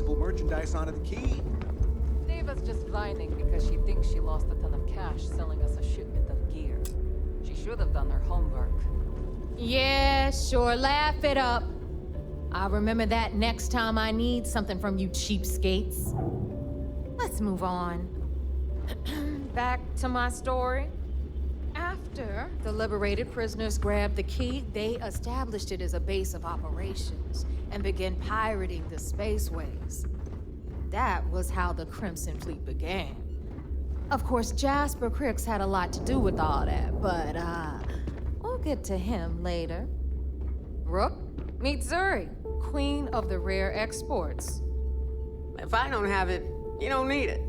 traceable merchandise onto the key. Neva's just whining because she thinks she lost a ton of cash selling us a shipment of gear. She should have done her homework. Yeah, sure, laugh it up. I'll remember that next time I need something from you cheapskates. Let's move on. Back to my story. After the liberated prisoners grabbed the key, they established it as a base of operations and began pirating the spaceways. That was how the Crimson Fleet began. Of course, Jasper Cricks had a lot to do with all that, but, we'll get to him later. Rook, meet Zuri, Queen of the Rare Exports. If I don't have it, you don't need it.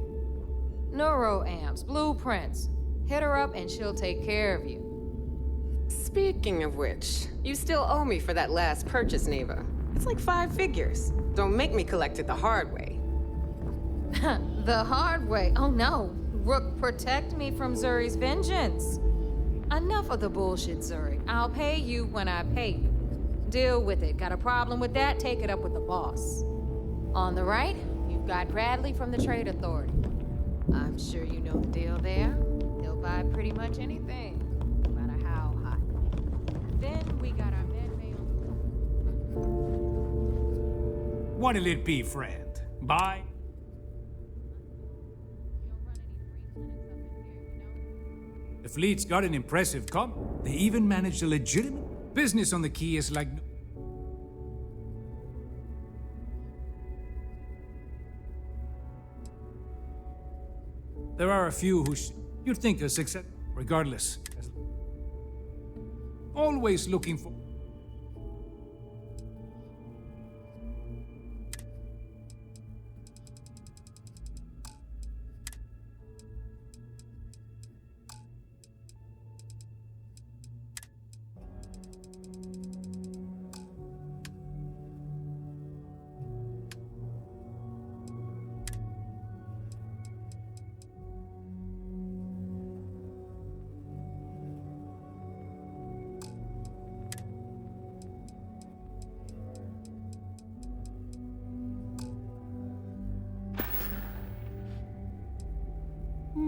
Neuroamps, blueprints. Hit her up and she'll take care of you. Speaking of which, you still owe me for that last purchase, Neva. It's like 5 figures. Don't make me collect it the hard way. The hard way? Oh no. Rook, protect me from Zuri's vengeance. Enough of the bullshit, Zuri. I'll pay you when I pay you. Deal with it. Got a problem with that? Take it up with the boss. On the right, you've got Bradley from the Trade Authority. I'm sure you know the deal there. They'll buy pretty much anything, no matter how hot. Then we got our med bay on. What'll it be, friend? Bye? The fleet's got an impressive com. They even managed a legitimate business on the key is like... There are a few who you'd think are success, regardless. Always looking for...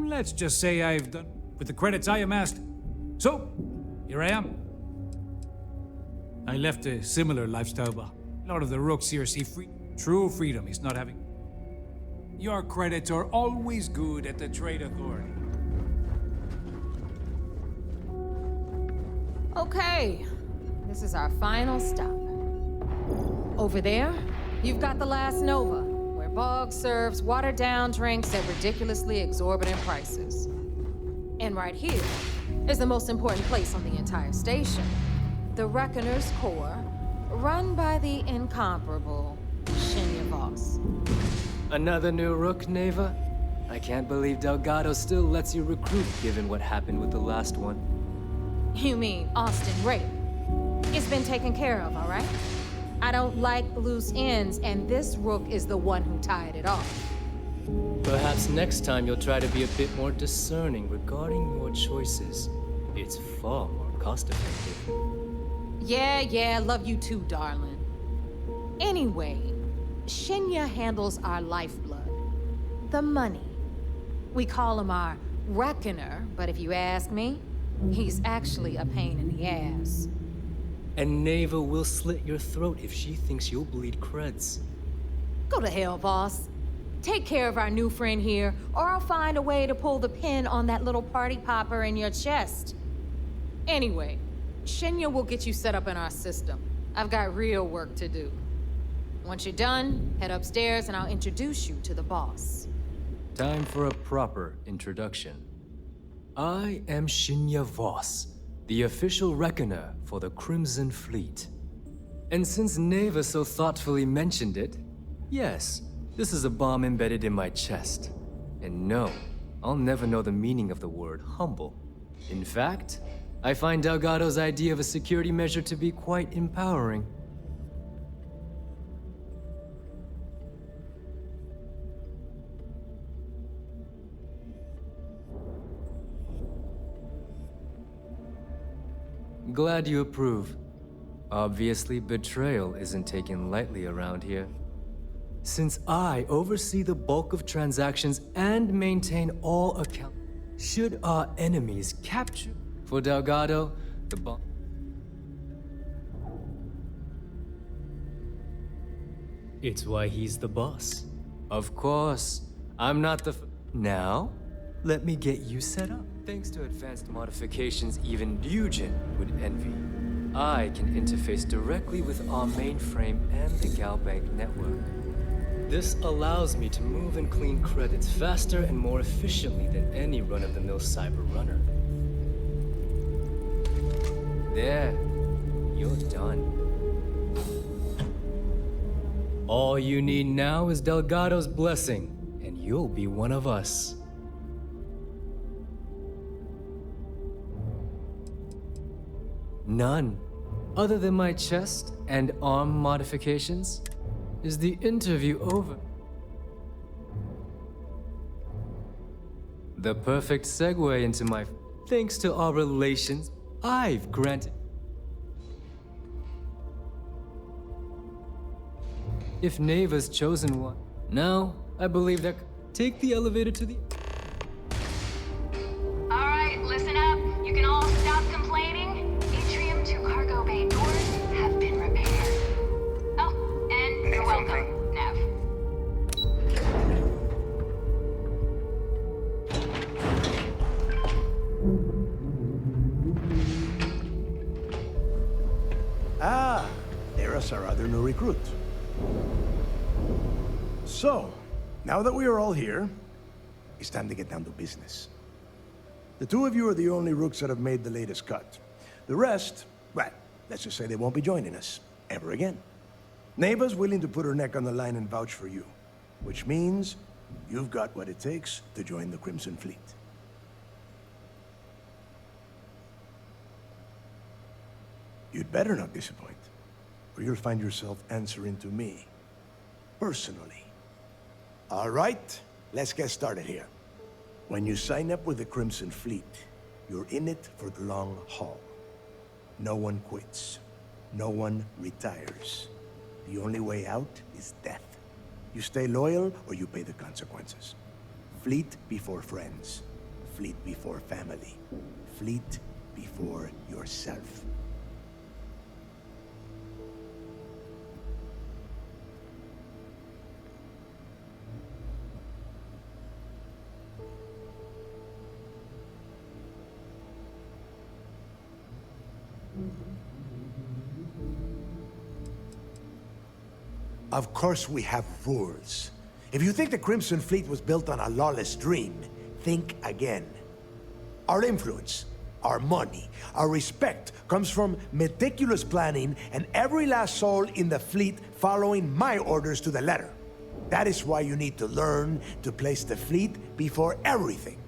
Let's just say I've done with the credits I amassed. So, here I am. I left a similar lifestyle, but a lot of the rooks here see true freedom is not having. Your credits are always good at the Trade Authority. Okay, this is our final stop. Over there, you've got the Last Nova, where Bog serves watered-down drinks at ridiculously exorbitant prices. And right here is the most important place on the entire station, the Reckoner's Core, run by the incomparable Shinya Voss. Another new rook, Neva? I can't believe Delgado still lets you recruit, given what happened with the last one. You mean Austin Rape? It's been taken care of, all right? I don't like loose ends, and this rook is the one who tied it off. Perhaps next time you'll try to be a bit more discerning regarding your choices. It's far more cost-effective. Yeah, love you too, darling. Anyway, Shinya handles our lifeblood. The money. We call him our Reckoner, but if you ask me, he's actually a pain in the ass. And Neva will slit your throat if she thinks you'll bleed creds. Go to hell, boss. Take care of our new friend here, or I'll find a way to pull the pin on that little party popper in your chest. Anyway, Shinya will get you set up in our system. I've got real work to do. Once you're done, head upstairs and I'll introduce you to the boss. Time for a proper introduction. I am Shinya Voss, the official reckoner for the Crimson Fleet. And since Neva so thoughtfully mentioned it, yes, this is a bomb embedded in my chest. And no, I'll never know the meaning of the word humble. In fact, I find Delgado's idea of a security measure to be quite empowering. Glad you approve. Obviously, betrayal isn't taken lightly around here. Since I oversee the bulk of transactions and maintain all accounts, should our enemies capture for Delgado, the boss. It's why he's the boss. Of course, I'm not the Now, let me get you set up. Thanks to advanced modifications even Eugen would envy, I can interface directly with our mainframe and the Galbank network. This allows me to move and clean credits faster and more efficiently than any run-of-the-mill cyber runner. There, you're done. All you need now is Delgado's blessing, and you'll be one of us. None. Other than my chest and arm modifications, is the interview over? The perfect segue into my... Thanks to our relations, I've granted... If Neva's chosen one, now I believe that... Take the elevator to the... All right, listen up. You can all stop complaining. Atrium to cargo bay doors have been repaired. Oh, and you're welcome, Nav. Ah, there's our other new recruit. So, now that we are all here, it's time to get down to business. The two of you are the only rooks that have made the latest cut. The rest, well, let's just say they won't be joining us ever again. Neva's willing to put her neck on the line and vouch for you, which means you've got what it takes to join the Crimson Fleet. You'd better not disappoint, or you'll find yourself answering to me, personally. All right, let's get started here. When you sign up with the Crimson Fleet, you're in it for the long haul. No one quits. No one retires. The only way out is death. You stay loyal or you pay the consequences. Fleet before friends. Fleet before family. Fleet before yourself. Of course we have rules. If you think the Crimson Fleet was built on a lawless dream, think again. Our influence, our money, our respect comes from meticulous planning and every last soul in the fleet following my orders to the letter. That is why you need to learn to place the fleet before everything.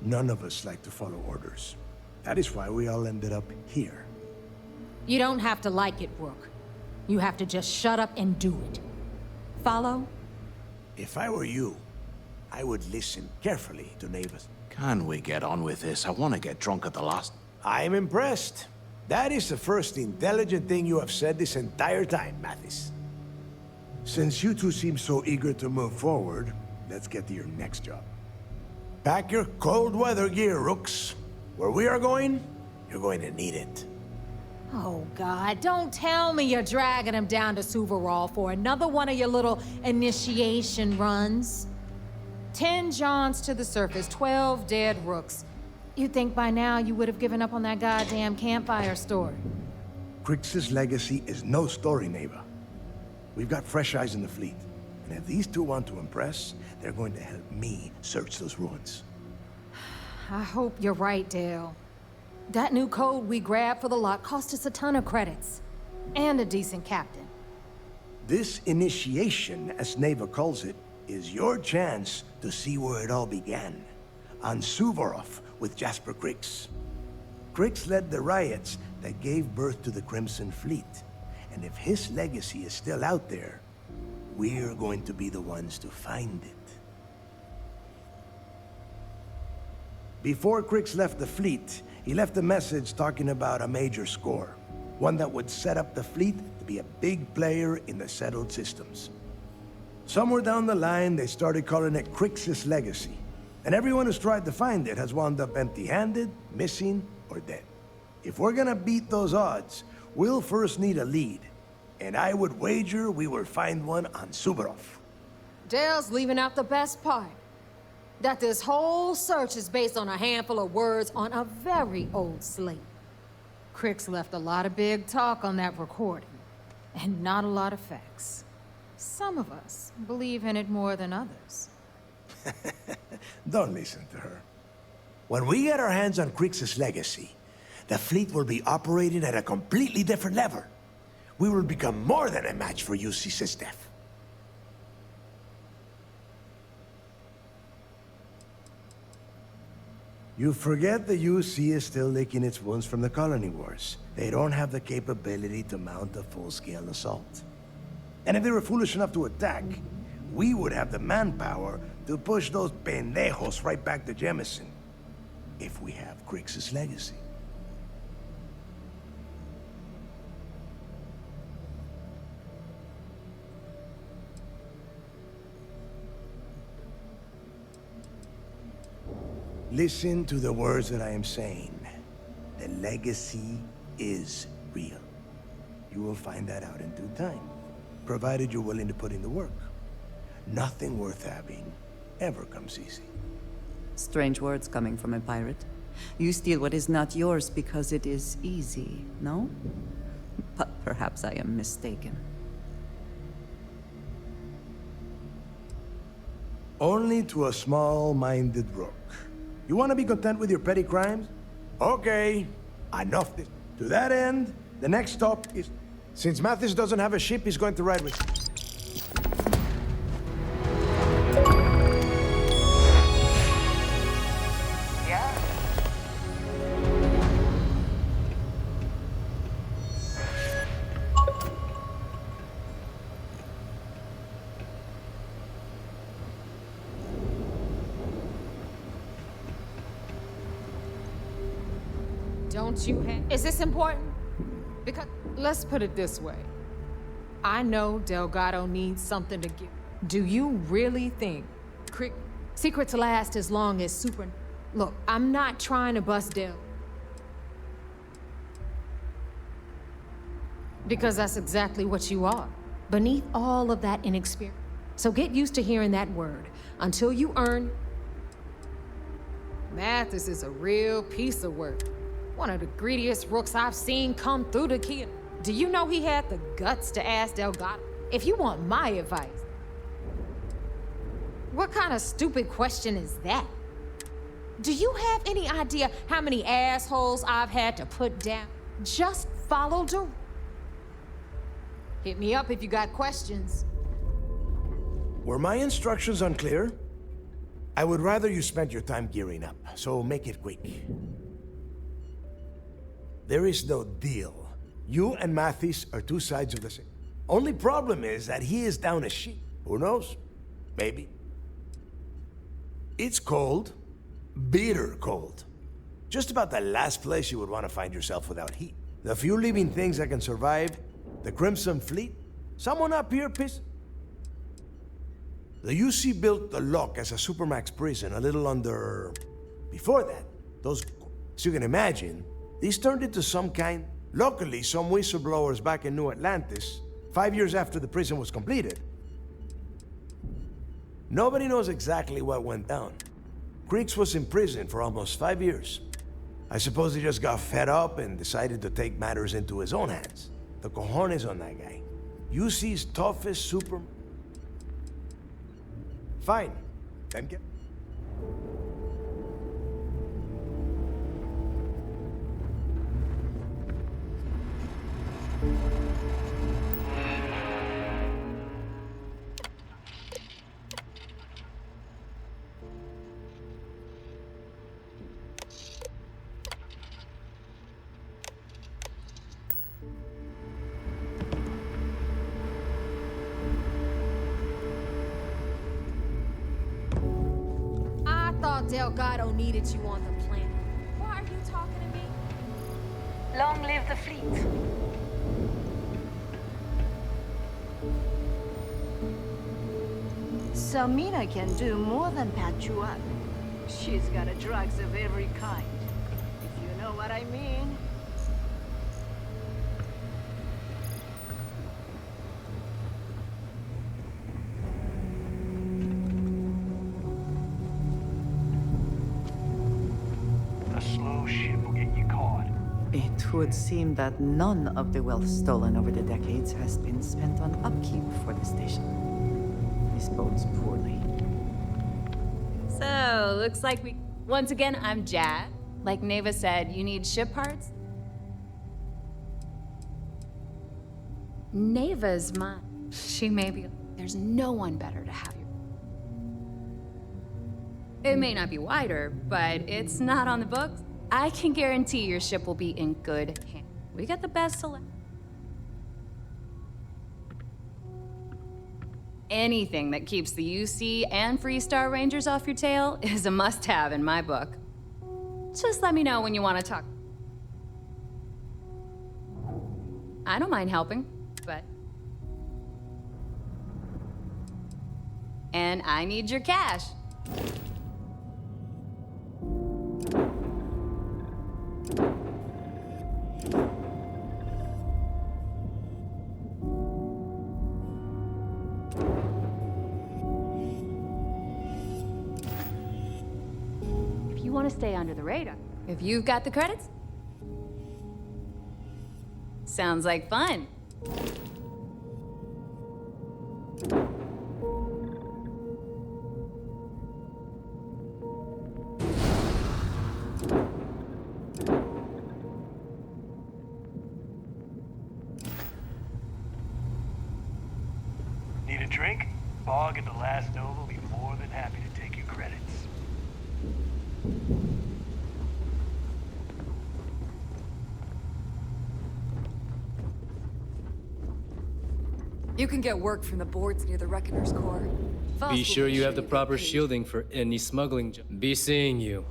None of us like to follow orders. That is why we all ended up here. You don't have to like it, Rook. You have to just shut up and do it. Follow? If I were you, I would listen carefully to Neva's. Can we get on with this? I want to get drunk at the last... I'm impressed. That is the first intelligent thing you have said this entire time, Mathis. Since you two seem so eager to move forward, let's get to your next job. Pack your cold weather gear, Rooks. Where we are going, you're going to need it. Oh, God, don't tell me you're dragging him down to Suvarall for another one of your little initiation runs. 10 Johns to the surface, 12 dead Rooks. You'd think by now you would have given up on that goddamn campfire story. Crix's legacy is no story, Neva. We've got fresh eyes in the fleet. And if these two want to impress, they're going to help me search those ruins. I hope you're right, Dale. That new code we grabbed for the lot cost us a ton of credits. And a decent captain. This initiation, as Neva calls it, is your chance to see where it all began. On Suvorov with Jasper Crix. Crix led the riots that gave birth to the Crimson Fleet. And if his legacy is still out there, we're going to be the ones to find it. Before Crix left the fleet, he left a message talking about a major score. One that would set up the fleet to be a big player in the settled systems. Somewhere down the line, they started calling it Crixus Legacy. And everyone who's tried to find it has wound up empty-handed, missing, or dead. If we're gonna beat those odds, we'll first need a lead. And I would wager we will find one on Suvorov. Dale's leaving out the best part. That this whole search is based on a handful of words on a very old slate. Crix left a lot of big talk on that recording, and not a lot of facts. Some of us believe in it more than others. Don't listen to her. When we get our hands on Crixus Legacy, the fleet will be operating at a completely different level. We will become more than a match for UC Sistef. You forget the UC is still licking its wounds from the colony wars. They don't have the capability to mount a full-scale assault. And if they were foolish enough to attack, we would have the manpower to push those pendejos right back to Jemison. If we have Crixus Legacy. Listen to the words that I am saying. The legacy is real. You will find that out in due time, provided you're willing to put in the work. Nothing worth having ever comes easy. Strange words coming from a pirate. You steal what is not yours because it is easy, no? But perhaps I am mistaken. Only to a small-minded rook. You want to be content with your petty crimes? Okay, enough this. To that end, the next stop is... Since Mathis doesn't have a ship, he's going to ride with... Yeah. Don't you have... Is this important? Because, let's put it this way. I know Delgado needs something to give. Do you really think secrets last as long as super... Look, I'm not trying to bust Del. Because that's exactly what you are. Beneath all of that inexperience. So get used to hearing that word. Until you earn... Mathis is a real piece of work. One of the greediest rooks I've seen come through the key. Do you know he had the guts to ask Delgado? If you want my advice, what kind of stupid question is that? Do you have any idea how many assholes I've had to put down? Just follow the... Hit me up if you got questions. Were my instructions unclear? I would rather you spent your time gearing up, so make it quick. There is no deal. You and Mathis are two sides of the same. Only problem is that he is down a sheet. Who knows? Maybe. It's cold. Bitter cold. Just about the last place you would want to find yourself without heat. The few living things that can survive, the Crimson Fleet, someone up here pissed... The UC built the Lock as a Supermax prison a little under... Before that, those... As you can imagine, these turned into some kind... Luckily, some whistleblowers back in New Atlantis, 5 years after the prison was completed. Nobody knows exactly what went down. Crix was in prison for almost 5 years. I suppose he just got fed up and decided to take matters into his own hands. The cojones on that guy. UC's toughest super... Fine. Then get... I thought Delgado needed you on the planet. Why are you talking to me? Long live the fleet. Samina can do more than patch you up. She's got a drugs of every kind, if you know what I mean. A slow ship will get you caught. It would seem that none of the wealth stolen over the decades has been spent on upkeep for the station. This bodes poorly. So, looks like we... Once again, I'm Jad. Like Neva said, you need ship parts? Neva's mine. She may be... There's no one better to have you. It may not be wider, but it's not on the books. I can guarantee your ship will be in good hands. We got the best select. Anything that keeps the UC and Freestar Rangers off your tail is a must-have in my book. Just let me know when you want to talk. I don't mind helping, but... And I need your cash. If you want to stay under the radar. If you've got the credits? Sounds like fun. Need a drink? Bog at the last Nova will be more than happy to take your credits. You can get work from the boards near the Reckoner's Core. Voss Be will sure you have the get proper paid. shielding for any smuggling. Be seeing you.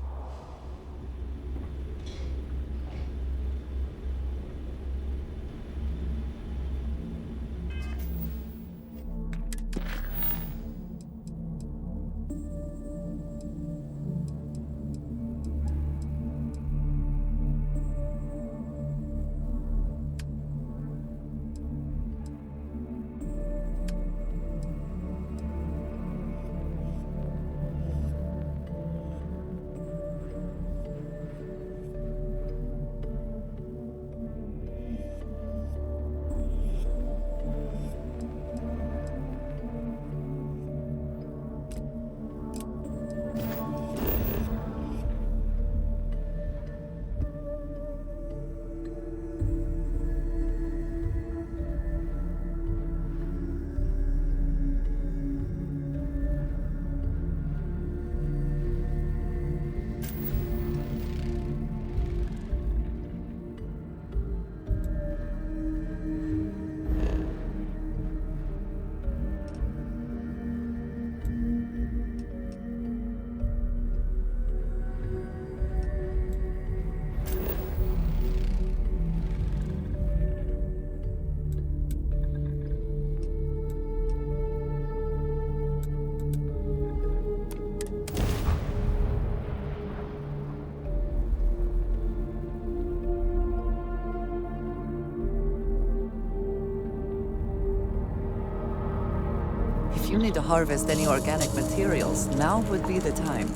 If you need to harvest any organic materials, now would be the time.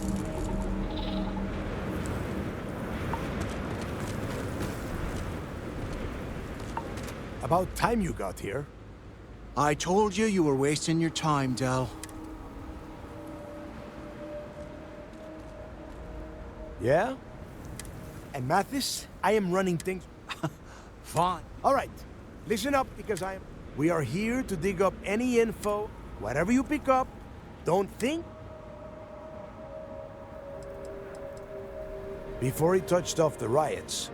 About time you got here. I told you were wasting your time, Del. Yeah? And Mathis, I am running things. Fine. All right, listen up because we are here to dig up any info. Whatever you pick up, don't think. Before he touched off the riots,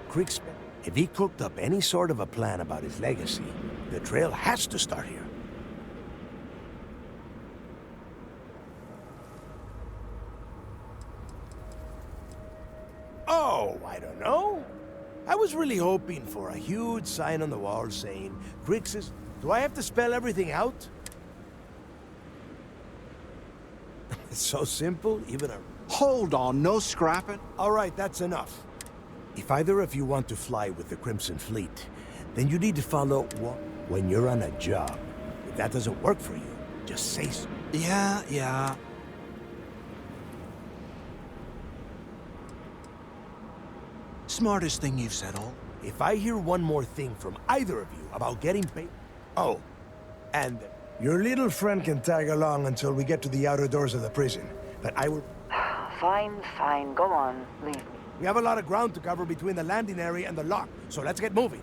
if he cooked up any sort of a plan about his legacy, the trail has to start here. Oh, I don't know. I was really hoping for a huge sign on the wall saying, Grixis, do I have to spell everything out? It's so simple, even a... Hold on, no scrapping. All right, that's enough. If either of you want to fly with the Crimson Fleet, then you need to follow what when you're on a job. If that doesn't work for you, just say so. Yeah. Smartest thing you've said all. If I hear one more thing from either of you about getting paid... Oh, and your little friend can tag along until we get to the outer doors of the prison. But I will... Fine, go on. Leave me. We have a lot of ground to cover between the landing area and the lock, so let's get moving.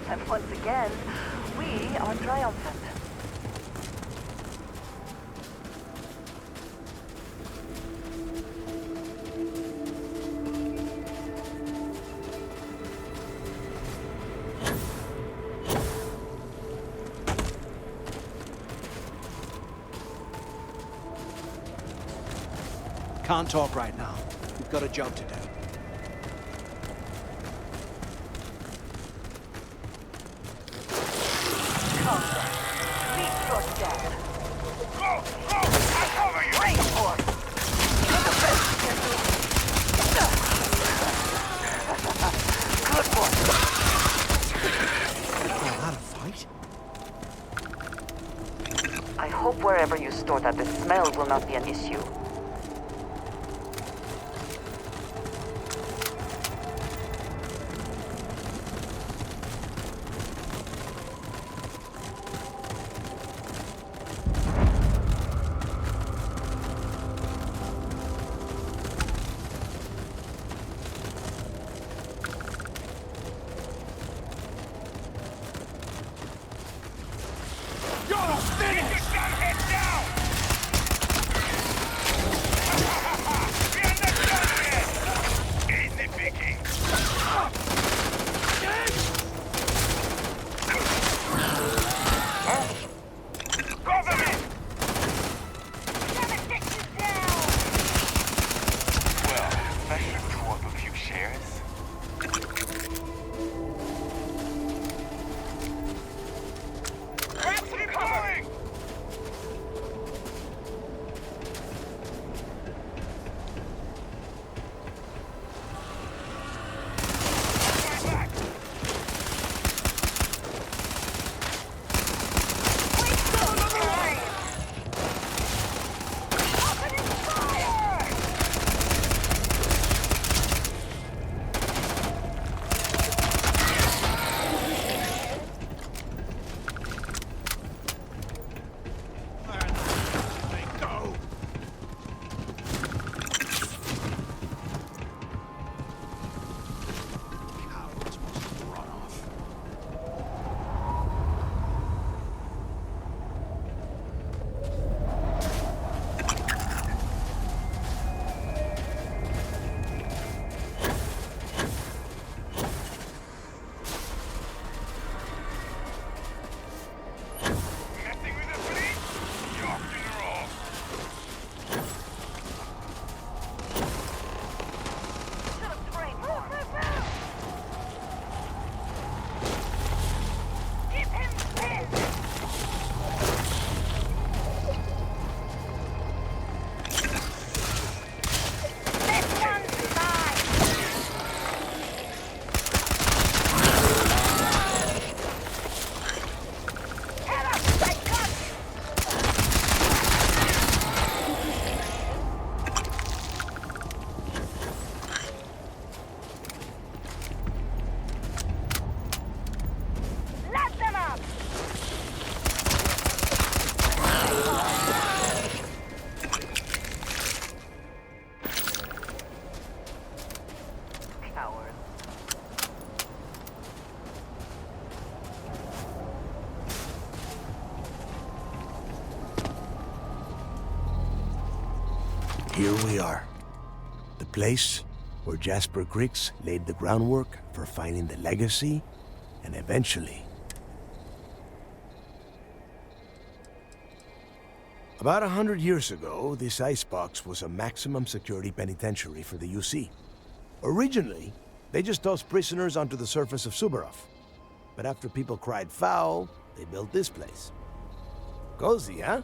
And once again, we are triumphant. Can't talk right now. We've got a job to do. I hope wherever you store that, the smell will not be an issue. Here we are. The place where Jasper Griggs laid the groundwork for finding the legacy and eventually... About 100 years ago, this icebox was a maximum security penitentiary for the UC. Originally, they just tossed prisoners onto the surface of Subarov. But after people cried foul, they built this place. Cozy, huh?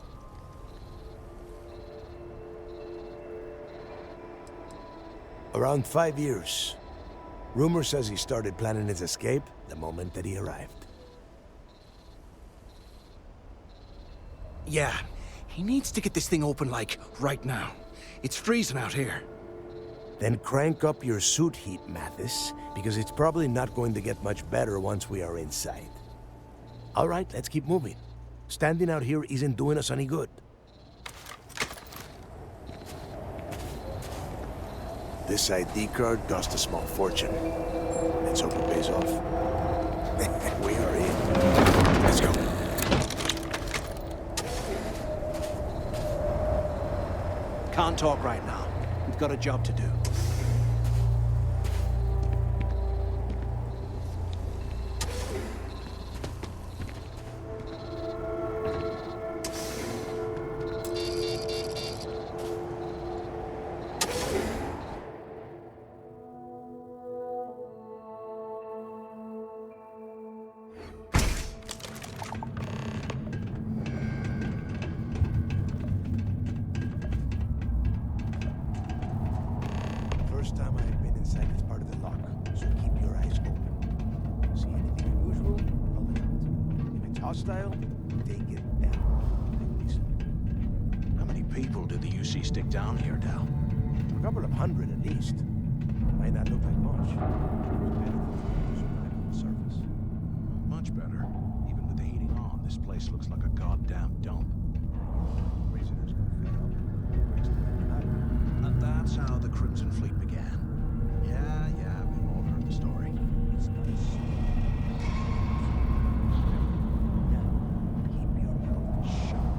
Around 5 years. Rumor says he started planning his escape the moment that he arrived. Yeah, he needs to get this thing open, like, right now. It's freezing out here. Then crank up your suit heat, Mathis, because it's probably not going to get much better once we are inside. All right, let's keep moving. Standing out here isn't doing us any good. This ID card cost a small fortune. Let's hope it pays off. We are in. Let's go. Can't talk right now. We've got a job to do. First time I have been inside this part of the lock, so keep your eyes open. See anything unusual? Call it out. If it's hostile, take it down. Listen. How many people did the UC stick down here, Dal? A couple of hundred at least. Might not look like much. Better than survive on the surface. Much better. Even with the heating on, this place looks like a goddamn dump. Prisoners got fed up. Rest of them died. And that's how the Crimson Fleet began. Yeah, we've all heard the story. It's not a Now, keep your mouth shut.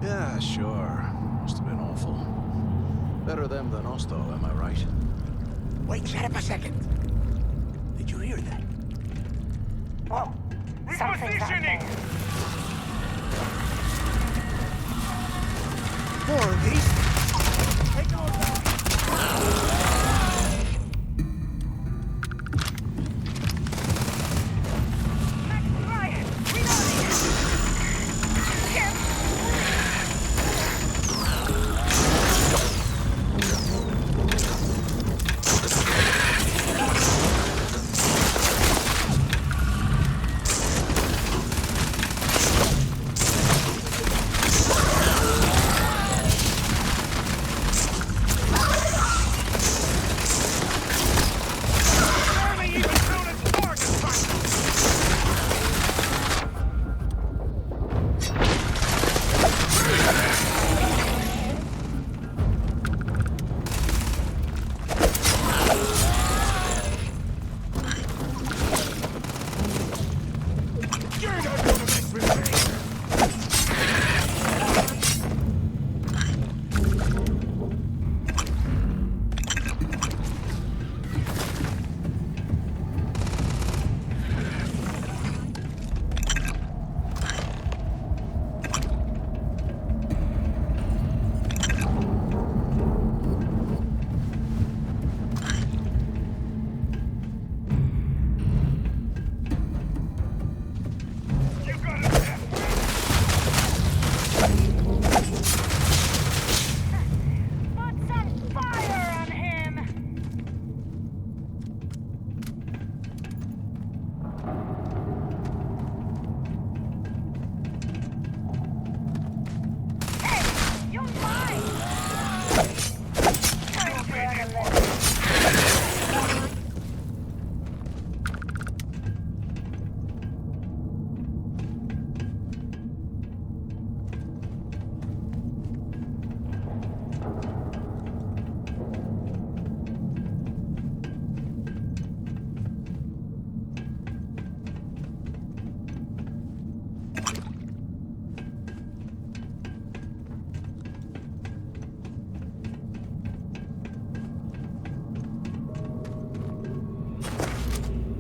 Yeah, sure. Must have been awful. Better them than us, though, am I right? Wait, shut up a second. Did you hear that? Oh, repositioning! More of these. Take over.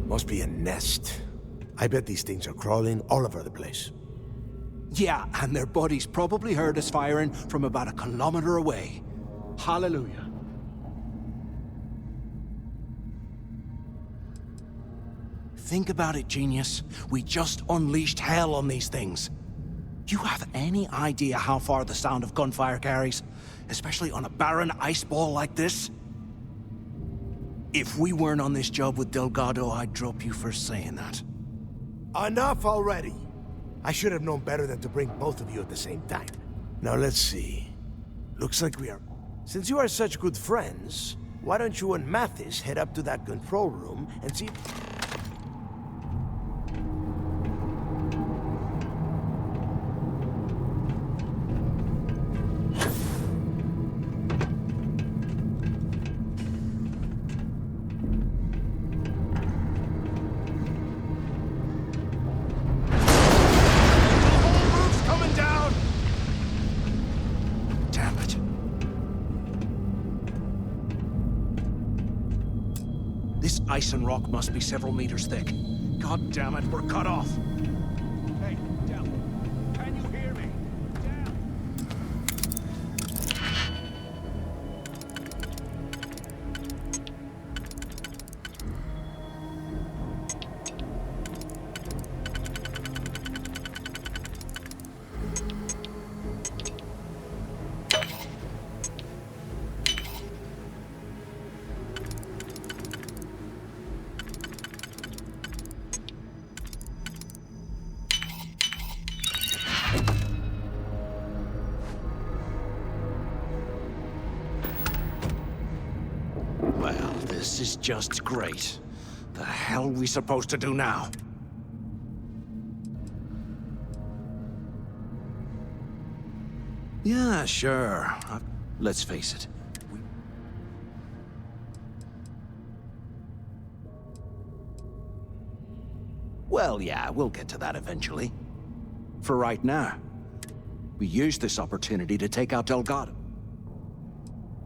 Must be a nest. I bet these things are crawling all over the place. Yeah, and their buddies probably heard us firing from about a kilometer away. Hallelujah. Think about it, genius. We just unleashed hell on these things. You have any idea how far the sound of gunfire carries? Especially on a barren ice ball like this? If we weren't on this job with Delgado, I'd drop you for saying that. Enough already! I should have known better than to bring both of you at the same time. Now let's see. Looks like we are... Since you are such good friends, why don't you and Mathis head up to that control room and see... This ice and rock must be several meters thick. God damn it, we're cut off. Hey, Del, can you hear me? Del! Well, this is just great. The hell are we supposed to do now? Yeah, sure. Let's face it. Well, yeah, we'll get to that eventually. For right now, we use this opportunity to take out Delgado.